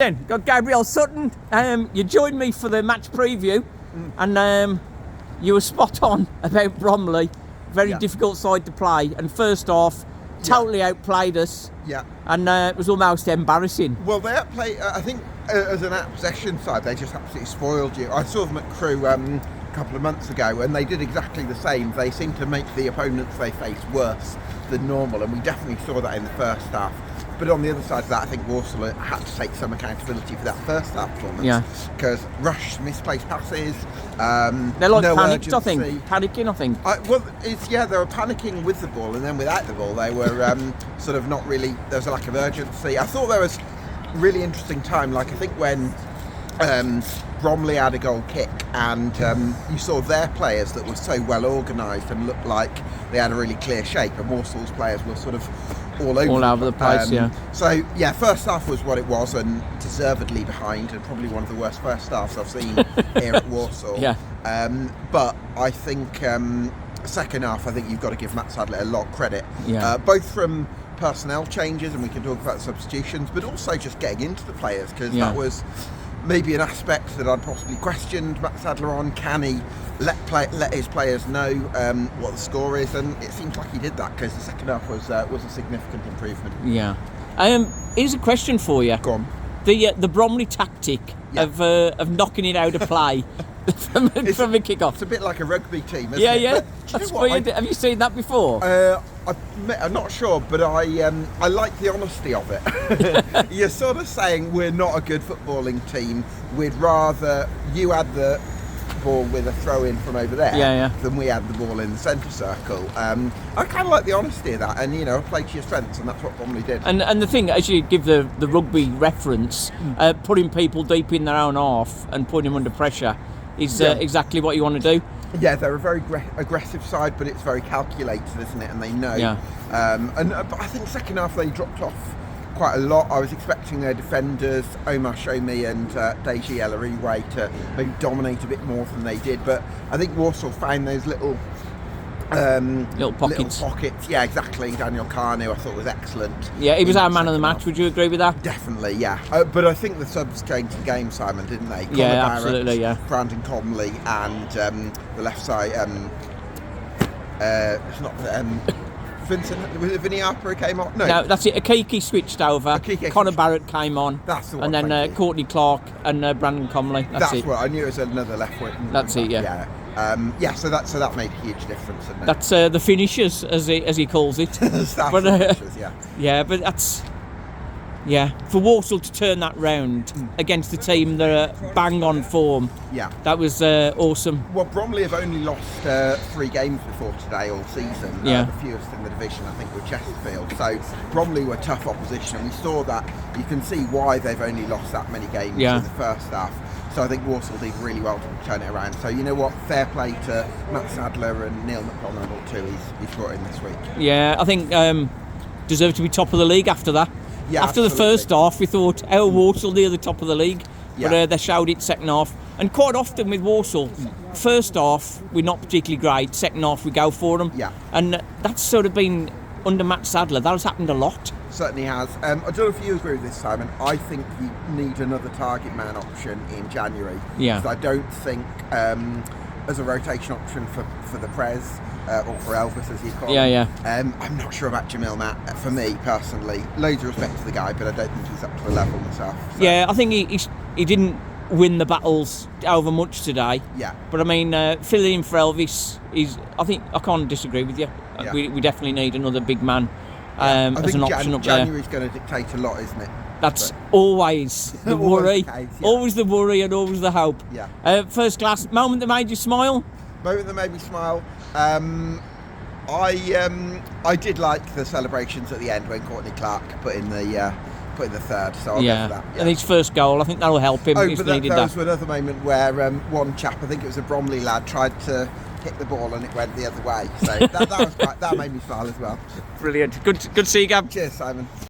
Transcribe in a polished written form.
Then got Gab Sutton. You joined me for the match preview, and you were spot on about Bromley. Very difficult side to play, and first half totally outplayed us. Yeah, and it was almost embarrassing. Well, they outplayed. I think as an out-possession side, they just absolutely spoiled you. I saw them at Crewe a couple of months ago, and they did exactly the same. They seemed to make the opponents they faced worse than normal, and we definitely saw that in the first half. But on the other side of that, I think Walsall had to take some accountability for that first half performance. Yeah. Because rushed, misplaced passes. They're like no panicked, urgency. I think. Panicking, I think. They were panicking with the ball, and then without the ball, they were sort of not really. There was a lack of urgency. I thought there was a really interesting time. Like I think when Bromley had a goal kick, and you saw their players that were so well organised and looked like they had a really clear shape, and Walsall's players were sort of all over the place. So first half was what it was, and deservedly behind, and probably one of the worst first halves I've seen here at Walsall. But I think second half, I think you've got to give Matt Sadler a lot of credit, both from personnel changes, and we can talk about the substitutions, but also just getting into the players, because that was maybe an aspect that I'd possibly questioned Matt Sadler on. Can he let his players know what the score is? And it seems like he did that, because the second half was a significant improvement. Here's a question for you. Go on. The Bromley tactic of knocking it out of play from a kick-off. It's a bit like a rugby team, isn't it? That's weird. Have you seen that before? I'm not sure, but I like the honesty of it. You're sort of saying we're not a good footballing team. We'd rather you had the ball with a throw-in from over there than we had the ball in the centre circle. I kind of like the honesty of that, and play to your strengths, and that's what Bromley did. And the thing, as you give the rugby reference, putting people deep in their own half and putting them under pressure is exactly what you want to do. Yeah, they're a very aggressive side, but it's very calculated, isn't it? And they know. But I think second half they dropped off quite a lot. I was expecting their defenders, Omar Shomi and Deji Elariwe, to maybe dominate a bit more than they did. But I think Walsall found those little pockets. Yeah, exactly. Daniel Kanu, I thought, was excellent. Yeah, he was our man of the match. Would you agree with that? Definitely, yeah. But I think the subs changed the game, Simon, didn't they? Absolutely, Brandon Comley and the left side. It's not Vincent. Was it Vinny Harper who came on? No, that's it. Akiki switched over. Conor Barrett came on. That's the one. And then Courtney Clark and Brandon Comley. That's it. What I knew. It was another left wing. That's it. Yeah. So that made a huge difference. Didn't it? That's the finishers, as he calls it. Finishers, but that's for Walsall to turn that round against a team that are bang on form. Yeah, that was awesome. Well, Bromley have only lost 3 games before today all season. The fewest in the division, I think, with Chesterfield. So Bromley were tough opposition, and we saw that. You can see why they've only lost that many games in the first half. So I think Walsall did really well to turn it around. So you know what? Fair play to Matt Sadler and Neil McDonald too. He's brought in this week. Yeah, I think deserved to be top of the league after that. Yeah, after the first half, we thought, Walsall near the top of the league, but they showed it second half. And quite often with Walsall, first half we're not particularly great. Second half we go for them. Yeah, and that's sort of been under Matt Sadler. That has happened a lot. Certainly has. I don't know if you agree with this, Simon. I think you need another target man option in January. Yeah. Because I don't think as a rotation option for the Prez or for Elvis, as you call him. I'm not sure about Jamil Matt. For me personally, loads of respect to the guy, but I don't think he's up to the level myself. So. Yeah, I think he didn't win the battles over much today. Yeah. But I mean, filling in for Elvis I can't disagree with you. Yeah. We definitely need another big man. As an option up there. January's going to dictate a lot, isn't it? That's always the worry. Always the worry and always the hope. Yeah. First class moment that made you smile? Moment that made me smile. I did like the celebrations at the end when Courtney Clark put in the third. So I'll go for that. And his first goal, I think that'll help him. But there was another moment where one chap, I think it was a Bromley lad, tried to hit the ball and it went the other way. So that made me smile as well. Brilliant. Good to see you, Gab. Cheers, Simon.